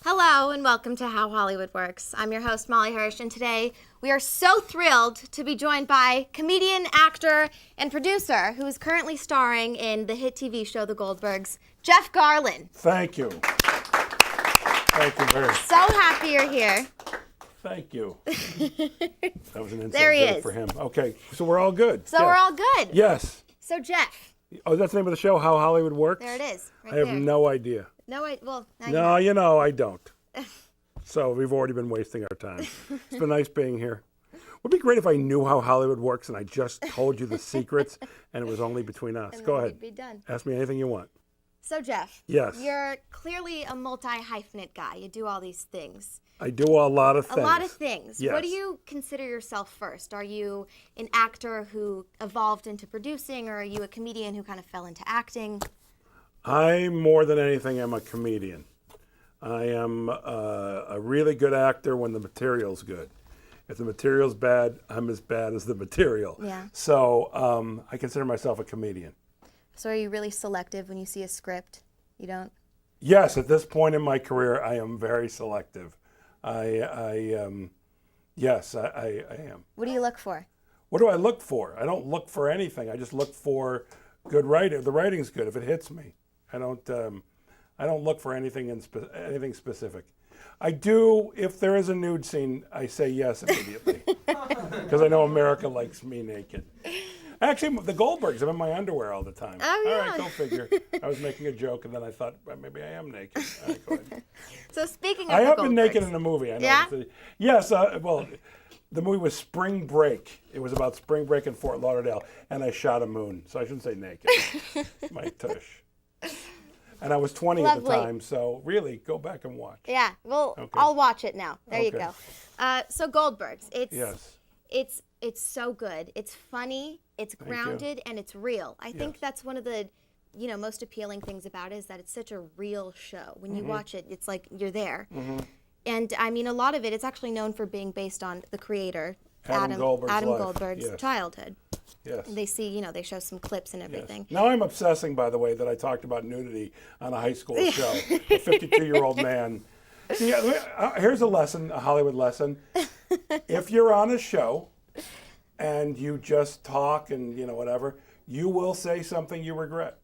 Hello and welcome to How Hollywood Works. I'm your host, Molly Hersh, and today we are so thrilled to be joined by comedian, actor, and producer who is currently starring in the hit TV show The Goldbergs, Jeff Garlin. Thank you. Thank you very much. So happy you're here. Thank you. That was an inside There he joke is. for him. Okay, so we're all good. So Yes. we're all good. Yes. So Jeff, Oh, that's the name of the show, How Hollywood Works? there it is. Right I have there. no idea. Now you No, know. you know, I don't. So we've already been wasting our time. It's been nice being here. Would be great if I knew how Hollywood works and I just told you the secrets and it was only between us. And Go then ahead. we'd be done. Ask me anything you want. So Jeff, Yes. you're clearly a multi-hyphenate guy. You do all these things. I do a lot of things. A lot of things. Yes. What do you consider yourself first? Are you an actor who evolved into producing, or are you a comedian who kind of fell into acting? I, more than anything, am a comedian. I am a really good actor when the material's good. If the material's bad, I'm as bad as the material. Yeah. So I consider myself a comedian. So are you really selective when you see a script? You don't? Yes, at this point in my career, I am very selective. Yes, I am. What do you look for? What do I look for? I don't look for anything. I just look for good writing. The writing's good. If it hits me, I don't look for anything anything specific. I do, if there is a nude scene, I say yes immediately because I know America likes me naked. Actually, the Goldbergs, I'm in my underwear all the time. Oh, yeah. All right, go figure. I was making a joke, and then I thought, well, maybe I am naked. All right, go ahead. So speaking of I the have been naked Goldbergs- in a movie. I know. Yeah? Yes. Well, the movie was Spring Break. It was about spring break in Fort Lauderdale, and I shot a moon. So I shouldn't say naked. My tush. And I was 20 at the Lovely. time, so really, go back and watch. Yeah, well, Okay. I'll watch it now. There you Okay. go. So Goldbergs, Yes. it's so good. It's funny, it's you. grounded, and it's real. I think Yes. that's one of the most appealing things about it is that it's such a real show. When Mm-hmm. you watch it, it's like you're there. And I mean, a lot of it's actually known for being based on the creator, Adam Goldberg's life. Goldberg's Yes. childhood. Yes. They see, they show some clips and everything. Now I'm obsessing, by the way, that I talked about nudity on a high school show. A 52-year-old man. See, here's a lesson, a Hollywood lesson. If you're on a show and you just talk and whatever, you will say something you regret.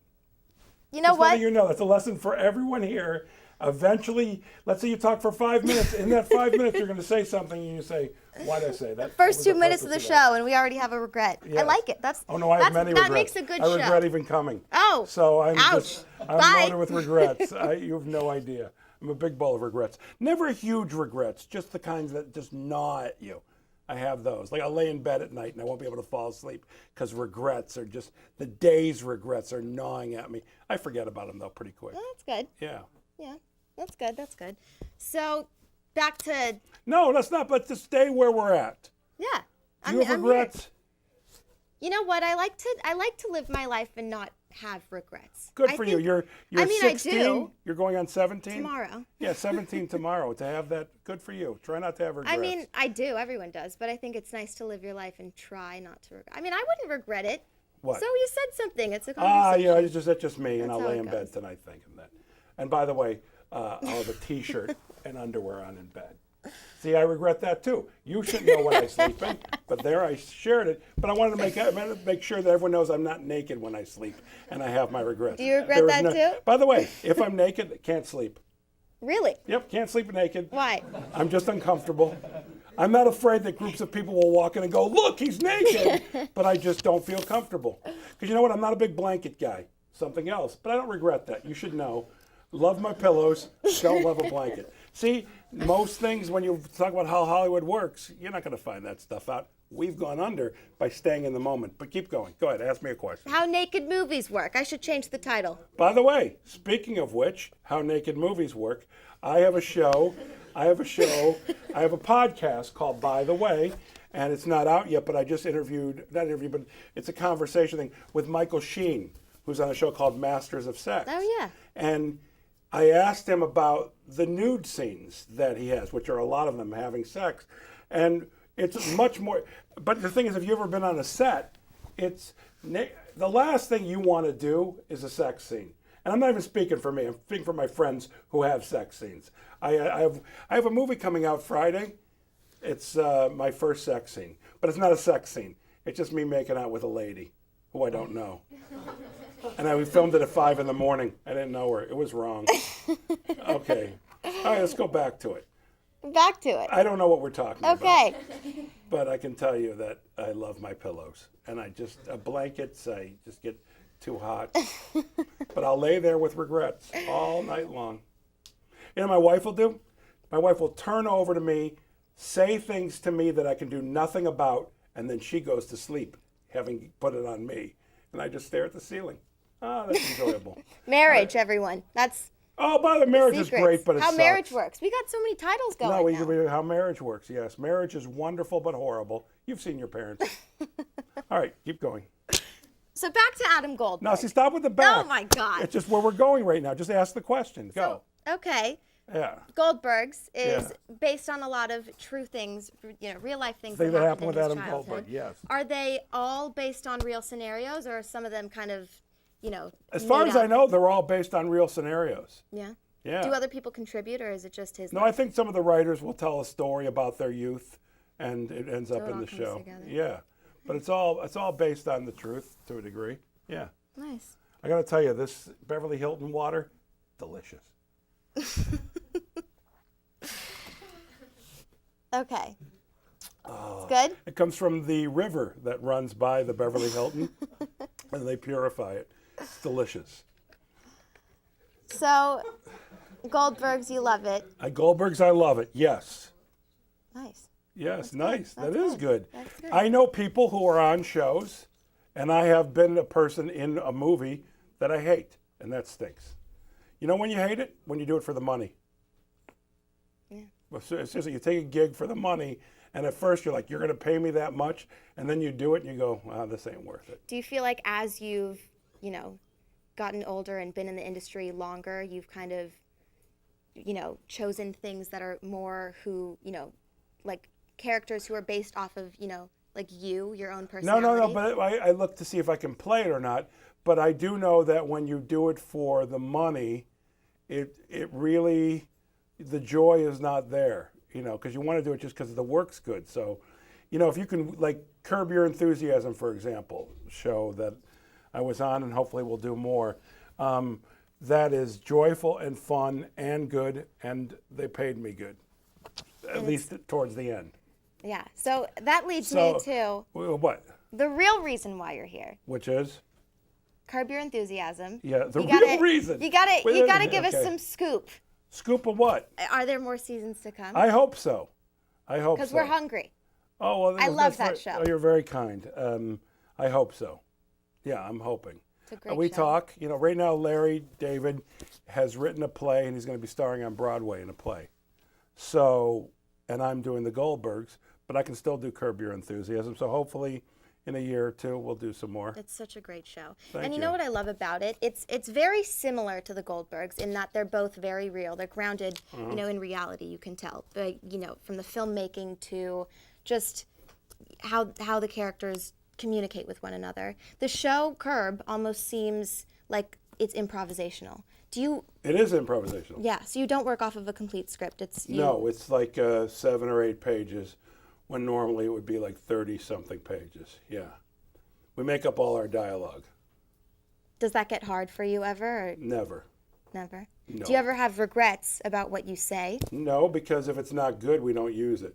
You know Just what? letting you know, that's a lesson for everyone here. Eventually, let's say you talk for 5 minutes. In that 5 minutes, you're going to say something, and you say, "Why'd I say that?" First What was 2 the minutes of the purpose that? show, and we already have a regret. I Yes. like it. That's Oh no, I have many regrets. That makes a good I show. regret even coming. Oh, So I'm ouch. I'm Bye. loaded with regrets. You have no idea. I'm a big ball of regrets. Never huge regrets, just the kinds that just gnaw at you. I have those. Like I'll lay in bed at night and I won't be able to fall asleep because regrets are just the day's regrets are gnawing at me. I forget about them though pretty quick. Oh, that's good. Yeah. Yeah, that's good. That's good. So, back to No, that's not. But to stay where we're at. yeah. Do you have regrets? You know what? I like to live my life and not have regrets. Good I for you. think- You're I mean, I 16. do. You're going on 17 tomorrow. Yeah, 17 tomorrow. To have that, good for you. Try not to have regrets. I mean, I do. Everyone does, but I think it's nice to live your life and try not to regret. I mean, I wouldn't regret it. What? So you said something. It's a conversation. yeah, that's just me, and That's I'll how lay it in bed goes. tonight thinking that. And by the way, I'll have a T-shirt and underwear on in bed. See, I regret that too. You shouldn't know when I sleep in, but there I shared it. But I wanted to make sure that everyone knows I'm not naked when I sleep, and I have my regrets. Do you regret There is that too? By the way, if I'm naked, can't sleep. Really? Yep, can't sleep naked. Why? I'm just uncomfortable. I'm not afraid that groups of people will walk in and go, "Look, he's naked," but I just don't feel comfortable. Because you know what? I'm not a big blanket guy. Something else. But I don't regret that. You should know. Love my pillows. Don't love a blanket. See, most things when you talk about how Hollywood works, you're not going to find that stuff out. We've gone under by staying in the moment. But keep going. Go ahead. Ask me a question. How naked movies work. I should change the title. By the way, speaking of which, how naked movies work, I have a show. I have a podcast called By the Way, and it's not out yet, but I just but it's a conversation thing with Michael Sheen, who's on a show called Masters of Sex. Oh, yeah. And I asked him about the nude scenes that he has, which are a lot of them having sex. And It's much more. But the thing is, if you've ever been on a set, the last thing you want to do is a sex scene. And I'm not even speaking for me. I'm speaking for my friends who have sex scenes. I have a movie coming out Friday. It's my first sex scene, but it's not a sex scene. It's just me making out with a lady who I don't know. And we filmed it at 5 in the morning. I didn't know her. It was wrong. Okay. All right, let's go back to it. Back to it. I don't know what we're talking about. Okay. But I can tell you that I love my pillows. And blankets, I just get too hot. But I'll lay there with regrets all night long. You know what my wife will do? My wife will turn over to me, say things to me that I can do nothing about, and then she goes to sleep, having put it on me. And I just stare at the ceiling. Oh, that's enjoyable. Marriage, everyone. That's by the way, marriage is great, but it how sucks. marriage works. We got so many titles going now. How marriage works, yes. Marriage is wonderful but horrible. You've seen your parents. All right, keep going. So back to Adam Goldberg. No, see, stop with the back. Oh, my God. It's just where we're going right now. Just ask the question. Go. Okay. Yeah. Goldberg's is based on a lot of true things, real life things that happened in with his Adam childhood. Goldberg, yes. Are they all based on real scenarios, or are some of them kind of, As far as I know, they're all based on real scenarios. Yeah. Yeah. Do other people contribute, or is it just his? No, I think some of the writers will tell a story about their youth, and it ends up in the show. Together. Yeah, but it's all based on the truth to a degree. Yeah. Nice. I got to tell you, this Beverly Hilton water, delicious. Okay. It's good? It comes from the river that runs by the Beverly Hilton, and they purify it. It's delicious. So, Goldberg's, you love it. Goldberg's, I love it. Yes. Nice. Yes, nice. That is good. That's good. I know people who are on shows, and I have been a person in a movie that I hate, and that stinks. You know when you hate it? When you do it for the money. Yeah. Well, it's just that you take a gig for the money, and at first you're like, you're going to pay me that much, and then you do it, and you go, this ain't worth it. Do you feel like as you've, gotten older and been in the industry longer, you've kind of, chosen things that are more like characters who are based off of, like your own personality? No, but I look to see if I can play it or not. But I do know that when you do it for the money, it really, the joy is not there, because you want to do it just because the work's good. So, if you can, like Curb Your Enthusiasm, for example, show that I was on, and hopefully we'll do more. That is joyful and fun and good, and they paid me good, at least towards the end. Yeah. So that leads me to what? The real reason why you're here. Which is? Curb Your Enthusiasm. Yeah, the real reason. You gotta give us some scoop. Scoop of what? Are there more seasons to come? I hope so. Because we're hungry. Oh well, I love that show. Oh, you're very kind. I hope so. Yeah, I'm hoping. It's a great We show. talk. Right now, Larry David has written a play, and he's going to be starring on Broadway in a play. So, and I'm doing the Goldbergs, but I can still do Curb Your Enthusiasm. So hopefully, in a year or two, we'll do some more. It's such a great show. Thank and you you. know what I love about it? It's very similar to the Goldbergs in that they're both very real. They're grounded, in reality, you can tell. But, from the filmmaking to just how the characters communicate with one another. The show Curb almost seems like it's improvisational. It is improvisational. Yeah, so you don't work off of a complete script. No, it's like 7 or 8 pages, when normally it would be like 30-something pages. Yeah. We make up all our dialogue. Does that get hard for you ever? Or Never. never? No. Do you ever have regrets about what you say? No, because if it's not good, we don't use it.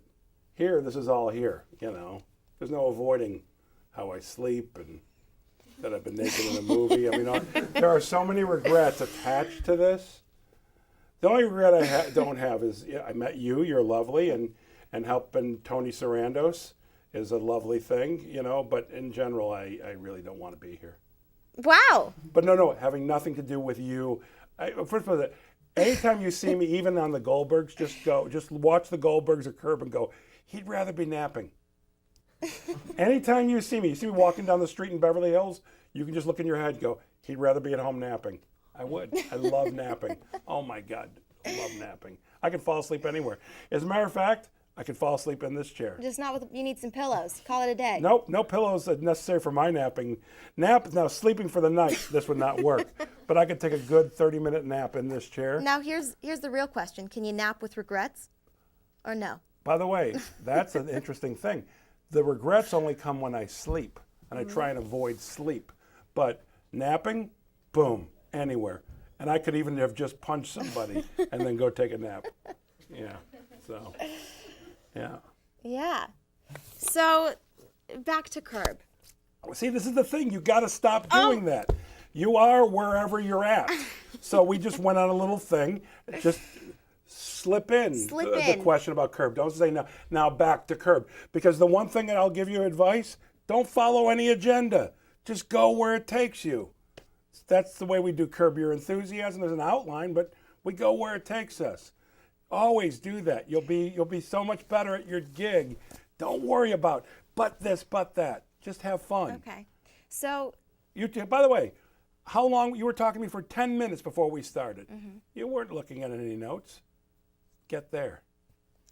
Here, this is all here, There's no avoiding how I sleep and that I've been naked in a movie. I mean, there are so many regrets attached to this. The only regret I don't have is I met you. You're lovely, and helping Tony Sarandos is a lovely thing, But in general, I really don't want to be here. Wow. But no, having nothing to do with you. First of all, anytime you see me, even on the Goldbergs, just watch the Goldbergs or Curb and go, he'd rather be napping. Anytime you see me walking down the street in Beverly Hills, you can just look in your head and go, he'd rather be at home napping. I would. I love napping. Oh my God, I love napping. I can fall asleep anywhere. As a matter of fact, I could fall asleep in this chair. Just not with, you need some pillows. Call it a day. Nope, no pillows are necessary for my napping. Now, sleeping for the night, this would not work. But I could take a good 30-minute nap in this chair. Now, here's the real question. Can you nap with regrets or no? By the way, that's an interesting thing. The regrets only come when I sleep, and I try and avoid sleep. But napping, boom, anywhere. And I could even have just punched somebody and then go take a nap. Yeah, so, yeah. Yeah. So, back to Curb. See, this is the thing. You got to stop doing that. You are wherever you're at. So we just went on a little thing. Just slip in the question about Curb. Don't say no. Now back to Curb. Because the one thing that I'll give you advice, don't follow any agenda. Just go where it takes you. That's the way we do Curb Your Enthusiasm. There's an outline, but we go where it takes us. Always do that. You'll be so much better at your gig. Don't worry about but this, but that. Just have fun. Okay. So, By the way, how long? You were talking to me for 10 minutes before we started. You weren't looking at any notes. Get there.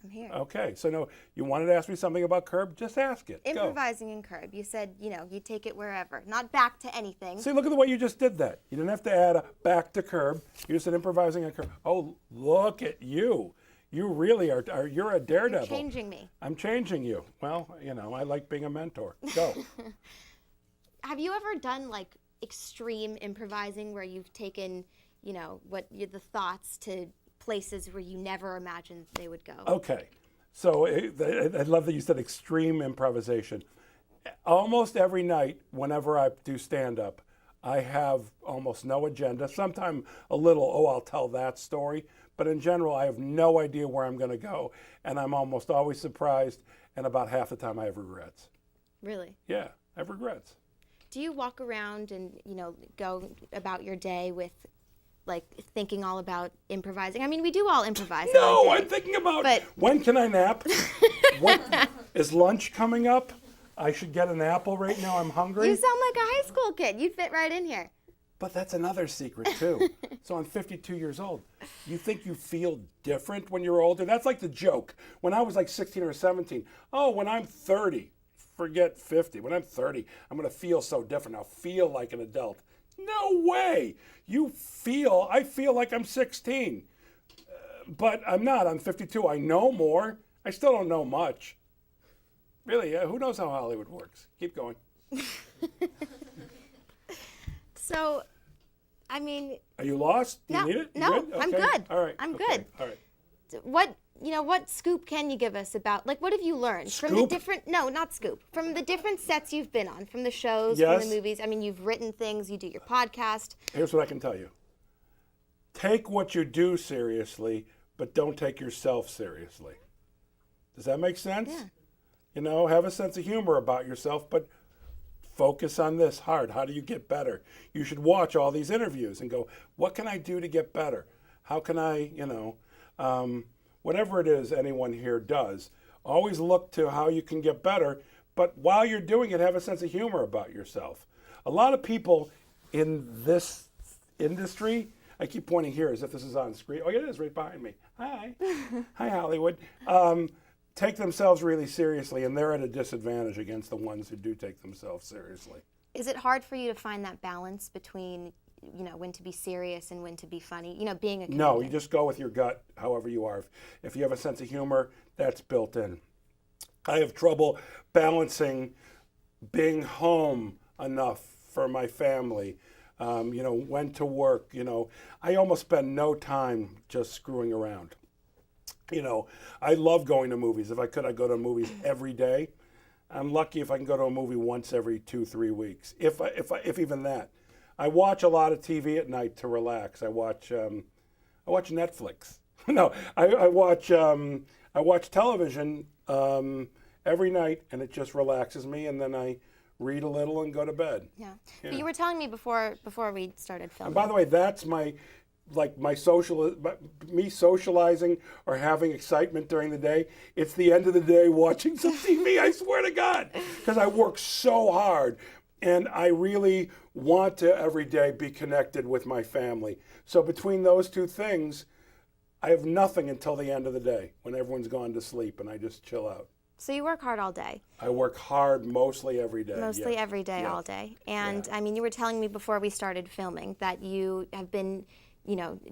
I'm here. Okay. So no, you wanted to ask me something about Curb? Just ask it. Improvising in Curb. You said, you take it wherever, not back to anything. See, look at the way you just did that. You didn't have to add a back to Curb. You just said improvising on Curb. Oh, look at you. You really are you're a daredevil. You're changing me. I'm changing you. Well, I like being a mentor. Go. Have you ever done like extreme improvising where you've taken, the thoughts to places where you never imagined they would go? Okay. So I love that you said extreme improvisation. Almost every night, whenever I do stand-up, I have almost no agenda. Sometimes a little, I'll tell that story. But in general, I have no idea where I'm going to go. And I'm almost always surprised. And about half the time, I have regrets. Really? Yeah, I have regrets. Do you walk around and, go about your day with, like, thinking all about improvising? I mean, we do all improvise. No, I'm thinking about when can I nap? Is lunch coming up? I should get an apple right now. I'm hungry. You sound like a high school kid. You'd fit right in here. But that's another secret, too. So I'm 52 years old. You think you feel different when you're older? That's like the joke. When I was like 16 or 17, when I'm 30, forget 50. When I'm 30, I'm going to feel so different. I'll feel like an adult. No way. I feel like I'm 16. But I'm not. I'm 52. I know more. I still don't know much. Really, who knows how Hollywood works? Keep going. So, I mean... Are you lost? Do you need it? No, good? Okay. I'm good. All right. I'm okay. good. All right. What scoop can you give us about, like, what have you learned from the different, no, not scoop, from the different sets you've been on, from the shows, from the movies? I mean, you've written things, you do your podcast. Here's what I can tell you. Take what you do seriously, but don't take yourself seriously. Does that make sense? Yeah. Have a sense of humor about yourself, but focus on this hard. How do you get better? You should watch all these interviews and go, what can I do to get better? How can I, whatever it is anyone here does, always look to how you can get better. But while you're doing it, have a sense of humor about yourself. A lot of people in this industry, I keep pointing here as if this is on screen. Oh, yeah, it is right behind me. Hi. Hi, Hollywood. Take themselves really seriously, and they're at a disadvantage against the ones who do take themselves seriously. Is it hard for you to find that balance between, when to be serious and when to be funny, being a comedian? No, you just go with your gut, however you are. If you have a sense of humor, that's built in. I have trouble balancing being home enough for my family, when to work, I almost spend no time just screwing around. I love going to movies. If I could, I'd go to movies every day. I'm lucky if I can go to a movie once every 2-3 weeks, if even that. I watch a lot of TV at night to relax. I watch Netflix. No, I watch television every night, and it just relaxes me. And then I read a little and go to bed. Yeah. But you were telling me before we started filming. And by the way, that's me socializing or having excitement during the day. It's the end of the day watching some TV, I swear to God, because I work so hard and I really want to every day be connected with my family. So between those two things, I have nothing until the end of the day when everyone's gone to sleep and I just chill out. So you work hard all day. I work hard mostly every day. Mostly yes. every day, Yes. all day. And Yeah. I mean, you were telling me before we started filming that you have been,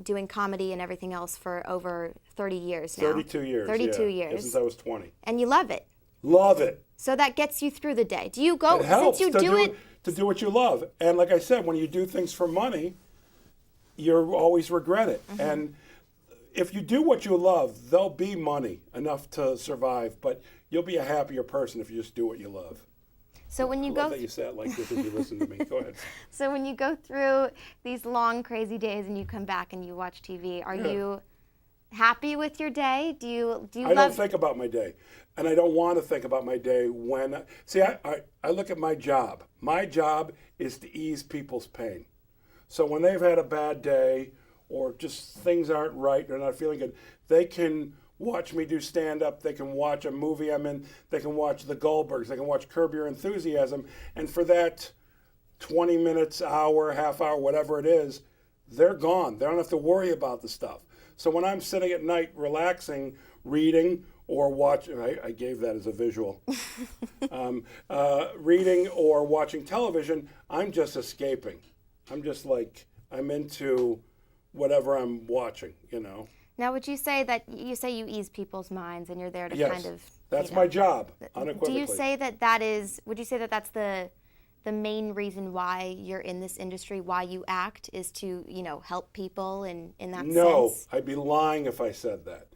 doing comedy and everything else for over 30 years now. 32 years. 32 yeah. years. Since I was 20. And you love it. Love it. So that gets you through the day. Do you go, It helps since you to do it? to do what you love. And like I said, when you do things for money, you always regret it. Mm-hmm. And if you do what you love, there'll be money enough to survive, but you'll be a happier person if you just do what you love. So when you I go love that you sat like this as you listen to me. Go ahead. So when you go through these long, crazy days and you come back and you watch TV, are you happy with your day? Do you I don't think about my day, and I don't want to think about my day when. See, I look at my job. My job is to ease people's pain. So when they've had a bad day or just things aren't right, they're not feeling good, they can watch me do stand-up, they can watch a movie I'm in, they can watch The Goldbergs, they can watch Curb Your Enthusiasm, and for that 20 minutes, hour, half hour, whatever it is, they're gone. They don't have to worry about the stuff. So when I'm sitting at night relaxing, reading, or watching, I gave that as a visual, reading or watching television, I'm just escaping. I'm just like, I'm into whatever I'm watching, Now, would you say that you ease people's minds and you're there to Yes, kind of... that's my job, unequivocally. Do you say would you say that that's the main reason why you're in this industry, why you act, is to, help people in that No, sense? I'd be lying if I said that.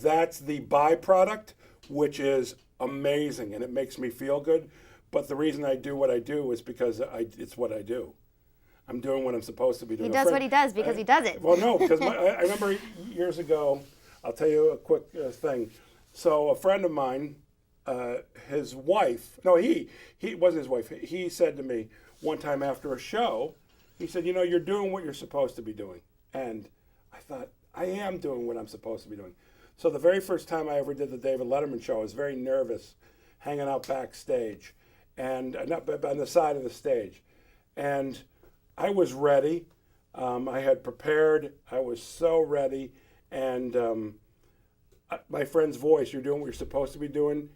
That's the byproduct, which is amazing, and it makes me feel good. But the reason I do what I do is because it's what I do. I'm doing what I'm supposed to be doing. He does what he does because he does it. Well, no, because I remember years ago, I'll tell you a quick thing. So a friend of mine, his wife, no, he wasn't his wife. He said to me one time after a show, he said, you're doing what you're supposed to be doing. And I thought, I am doing what I'm supposed to be doing. So the very first time I ever did the David Letterman show, I was very nervous, hanging out backstage, and not on the side of the stage. And I was ready. I had prepared. I was so ready. And my friend's voice, you're doing what you're supposed to be doing,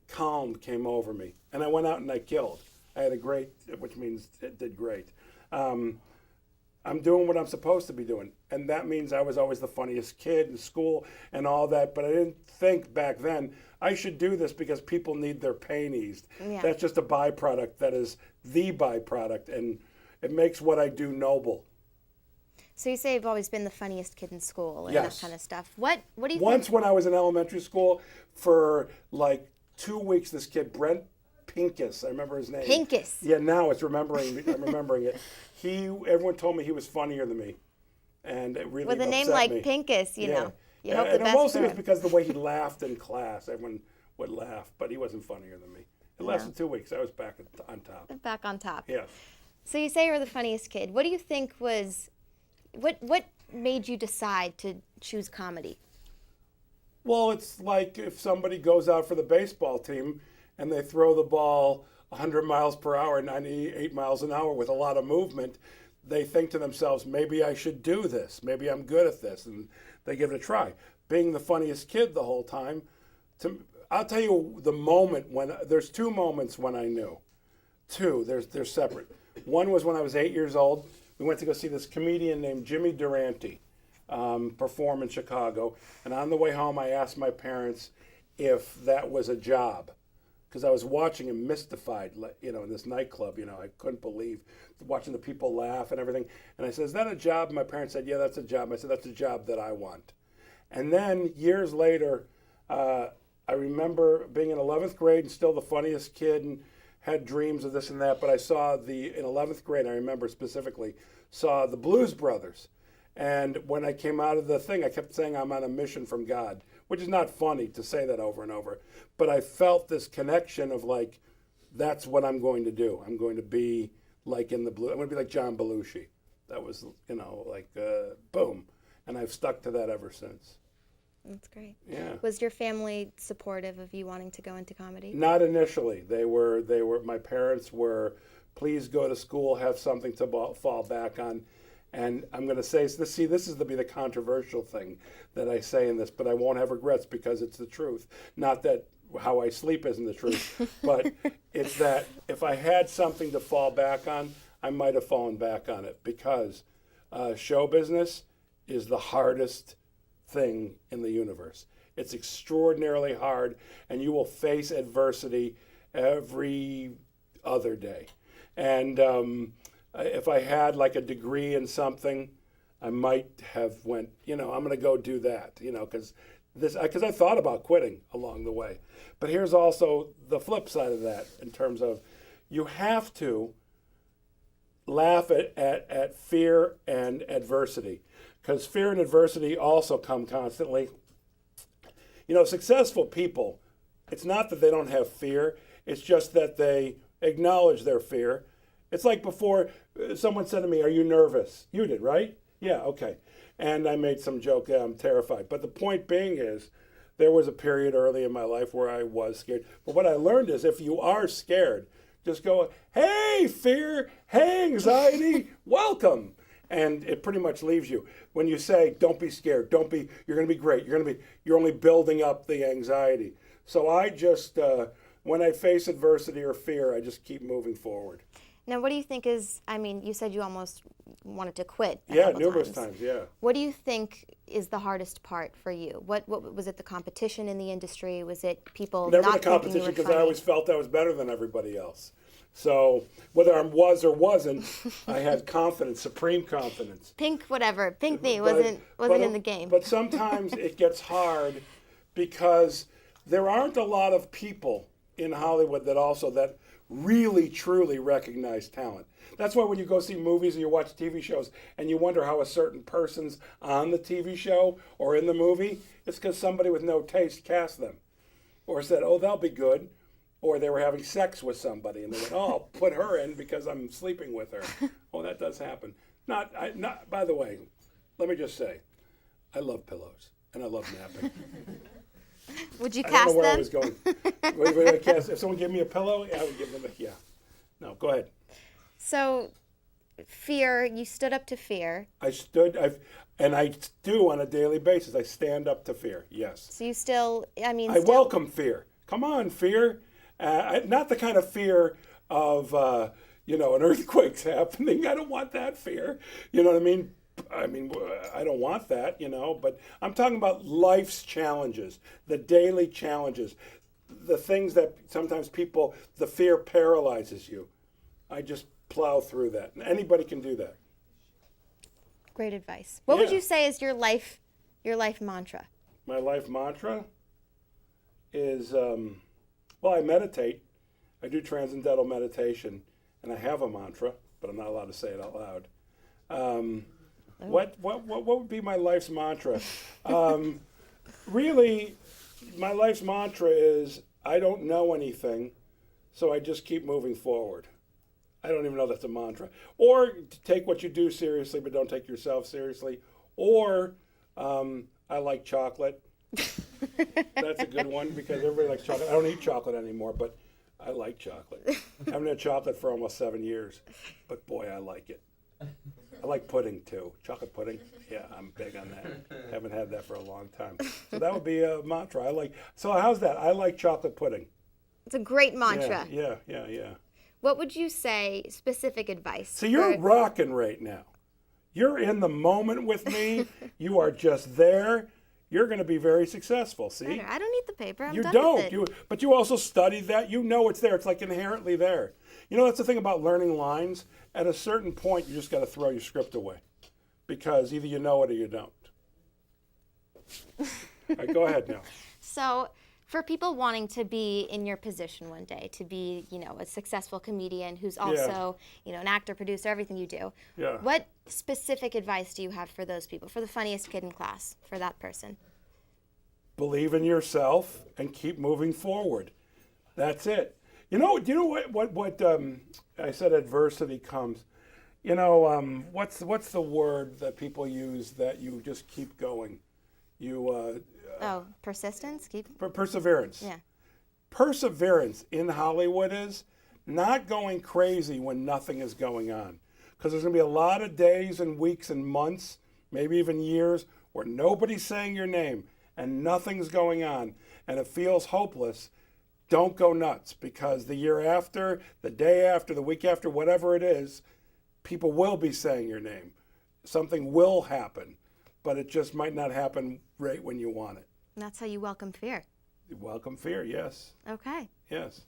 calm came over me. And I went out and I killed. I had a great, which means it did great. I'm doing what I'm supposed to be doing. And that means I was always the funniest kid in school and all that. But I didn't think back then, I should do this because people need their pain eased. Yeah. That's just a byproduct. That is the byproduct. And it makes what I do noble. So you say you've always been the funniest kid in school and Yes. that kind of stuff. What do you Once think? when I was in elementary school, for like 2 weeks, this kid, Brent Pincus, I remember his name. Pincus. Yeah, now I'm remembering it. Everyone told me he was funnier than me. And it really With a name upset like me. Pincus, you hope the and best mostly for it was him. because of the way he laughed in class. Everyone would laugh, but he wasn't funnier than me. It lasted 2 weeks. I was back on top. Back on top. Yeah. So you say you were the funniest kid. What do you think was, what made you decide to choose comedy? Well, it's like if somebody goes out for the baseball team and they throw the ball 100 miles per hour, 98 miles an hour with a lot of movement, they think to themselves, maybe I should do this. Maybe I'm good at this. And they give it a try. Being the funniest kid the whole time, I'll tell you the moment when, there's 2 moments when I knew. 2, they're separate. One was when I was 8 years old. We went to go see this comedian named Jimmy Durante perform in Chicago. And on the way home, I asked my parents if that was a job. Because I was watching him mystified, in this nightclub. I couldn't believe watching the people laugh and everything. And I said, is that a job? And my parents said, yeah, that's a job. I said, that's a job that I want. And then years later, I remember being in 11th grade and still the funniest kid and had dreams of this and that. But I saw in 11th grade, I remember specifically, saw the Blues Brothers. And when I came out of the thing, I kept saying I'm on a mission from God, which is not funny to say that over and over. But I felt this connection of like, that's what I'm going to do. I'm going to be like in the blue. I'm going to be like John Belushi. That was, boom. And I've stuck to that ever since. That's great. Yeah. Was your family supportive of you wanting to go into comedy? Not initially. My parents were, please go to school, have something to fall back on. And I'm going to say this. See, this is to be the controversial thing that I say in this, but I won't have regrets because it's the truth. Not that how I sleep isn't the truth, but it's that if I had something to fall back on, I might have fallen back on it, because show business is the hardest thing in the universe. It's extraordinarily hard, and you will face adversity every other day. And if I had like a degree in something, I might have went, I'm going to go do that, because I thought about quitting along the way. But here's also the flip side of that, in terms of you have to laugh at fear and adversity, because fear and adversity also come constantly. Successful people, it's not that they don't have fear, it's just that they acknowledge their fear. It's like before, someone said to me, "Are you nervous?" You did, right? Yeah, okay. And I made some joke, yeah, I'm terrified. But the point being is, there was a period early in my life where I was scared. But what I learned is, if you are scared, just go, "Hey, fear, hey, anxiety, welcome." And it pretty much leaves you. When you say, "Don't be scared, you're going to be great, you're only building up the anxiety." So I just, when I face adversity or fear, I just keep moving forward. Now, what do you think is, you said you almost wanted to quit a Yeah, couple numerous times, yeah. What do you think is the hardest part for you? What was it, the competition in the industry? Was it people Never not the competition, thinking you were because funny? I always felt I was better than everybody else. So whether I was or wasn't, I had confidence, supreme confidence. Pink me But- wasn't in the game. But sometimes it gets hard, because there aren't a lot of people in Hollywood that really truly recognize talent. That's why when you go see movies or you watch TV shows and you wonder how a certain person's on the TV show or in the movie, it's because somebody with no taste cast them, or said, "Oh, they'll be good," or they were having sex with somebody and they went, "Oh, I'll put her in because I'm sleeping with her." Oh, that does happen. Not. By the way, let me just say, I love pillows and I love napping. Would you I cast don't know where them? I was going. Would I cast? If someone gave me a pillow, I would give them yeah. No, go ahead. So, fear, you stood up to fear. I do on a daily basis. I stand up to fear, yes. So you still, I welcome fear. Come on, fear. Not the kind of fear of, an earthquake's happening. I don't want that fear. You know what I mean? I don't want that, but I'm talking about life's challenges, the daily challenges, the things that sometimes the fear paralyzes you. I just plow through that. And anybody can do that. Great advice. What would Yeah. you say is your life mantra? My life mantra is, I meditate. I do transcendental meditation, and I have a mantra, but I'm not allowed to say it out loud. What would be my life's mantra? Really, my life's mantra is, I don't know anything, so I just keep moving forward. I don't even know that's a mantra. Or take what you do seriously, but don't take yourself seriously. Or I like chocolate. That's a good one, because everybody likes chocolate. I don't eat chocolate anymore, but I like chocolate. I haven't had chocolate for almost 7 years, but boy, I like it. I like pudding too. Chocolate pudding. Yeah, I'm big on that. Haven't had that for a long time. So that would be a mantra. So how's that? I like chocolate pudding. It's a great mantra. Yeah. What would you say, specific advice? So you're rocking right now. You're in the moment with me. You are just there. You're going to be very successful. See? I don't need the paper. I'm You done don't. with it. But you also studied that. You know it's there. It's like inherently there. That's the thing about learning lines. At a certain point, you just got to throw your script away, because either you know it or you don't. All right, go ahead now. So, for people wanting to be in your position one day, to be, a successful comedian who's also, an actor, producer, everything you do. Yeah. What specific advice do you have for those people, for the funniest kid in class, for that person? Believe in yourself and keep moving forward. That's it. Do you know what I said? Adversity comes. What's the word that people use that you just keep going? Persistence? Perseverance. Yeah. Perseverance in Hollywood is not going crazy when nothing is going on. Because there's going to be a lot of days and weeks and months, maybe even years, where nobody's saying your name and nothing's going on and it feels hopeless. Don't go nuts, because the year after, the day after, the week after, whatever it is, people will be saying your name. Something will happen, but it just might not happen right when you want it. And that's how you welcome fear. Welcome fear, yes. Okay. Yes.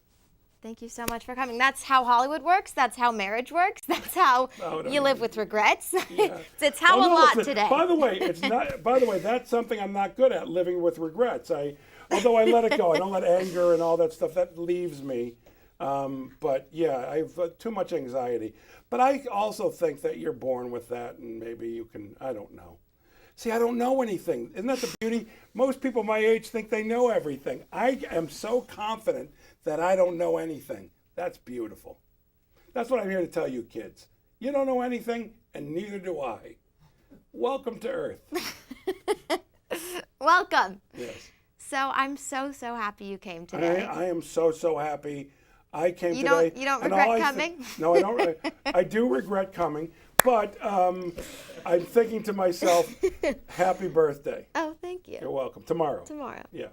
Thank you so much for coming. That's how Hollywood works. That's how marriage works. That's how you live with regrets. Yeah. It's how a lot today. By the way, it's not. By the way, that's something I'm not good at, living with regrets. Although I let it go. I don't let anger and all that stuff. That leaves me. But yeah, I have too much anxiety. But I also think that you're born with that, and maybe you can. I don't know. See, I don't know anything. Isn't that the beauty? Most people my age think they know everything. I am so confident that I don't know anything. That's beautiful. That's what I'm here to tell you, kids. You don't know anything, and neither do I. Welcome to Earth. Welcome. Yes. So I'm so happy you came today. I am so happy. I came today. You don't regret coming? No, I don't. I do regret coming, but I'm thinking to myself, happy birthday. Oh, thank you. You're welcome. Tomorrow. Tomorrow. Yeah.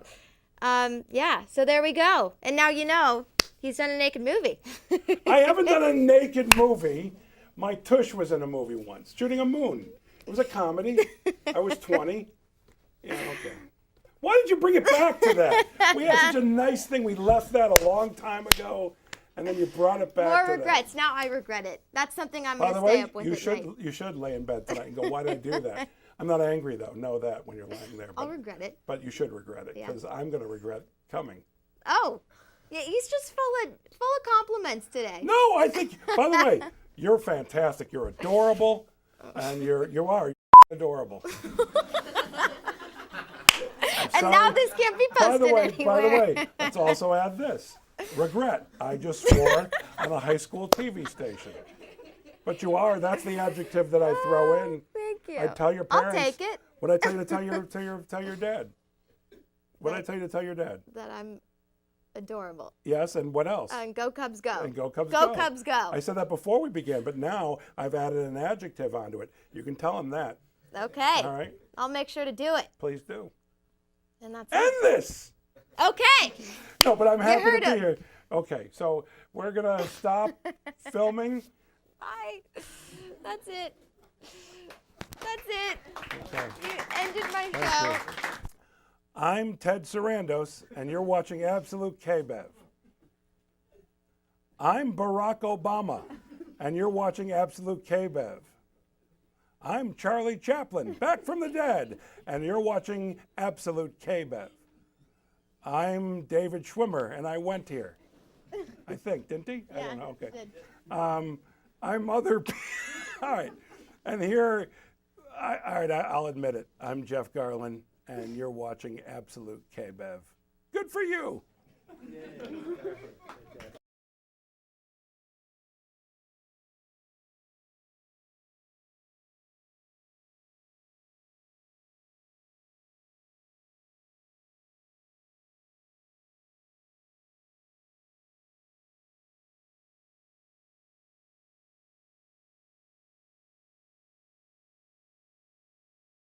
Yeah, so there we go. And now you know he's done a naked movie. I haven't done a naked movie. My tush was in a movie once, shooting a moon. It was a comedy. I was 20. Yeah, okay. Why did you bring it back to that? We had such a nice thing. We left that a long time ago, and then you brought it back More to regrets. Now I regret it. That's something I'm By going the to way, stay up with at night. you should lay in bed tonight and go, why did I do that? I'm not angry, though. Know that when you're lying there. I'll regret it. But you should regret it, because I'm going to regret coming. Oh, yeah, he's just full of compliments today. No, I think, by the way, you're fantastic. You're adorable, and you are adorable. And now this can't be posted anywhere. By the way, let's also add this. Regret. I just swore on a high school TV station. But you are. That's the adjective that I throw in. Thank you. I tell your parents. I'll take it. What I tell you to tell your dad? What I tell you to tell your dad? That I'm adorable. Yes, and what else? And go Cubs go. And go Cubs go. Go Cubs go. I said that before we began, but now I've added an adjective onto it. You can tell him that. Okay. All right. I'll make sure to do it. Please do. And that's End this. Okay. No, but I'm happy to heard be him. here. Okay, so we're gonna stop filming. Bye. That's it. That's it. Okay. You ended my Thank show. you. I'm Ted Sarandos, and you're watching Absolute K-Bev. I'm Barack Obama, and you're watching Absolute K-Bev. I'm Charlie Chaplin, back from the dead, and you're watching Absolute K-Bev. I'm David Schwimmer, and I went here. I think, didn't he? I don't know. Okay. Good. I'm other. All right, and here, all right, I'll admit it. I'm Jeff Garlin, and you're watching Absolute K-Bev. Good for you.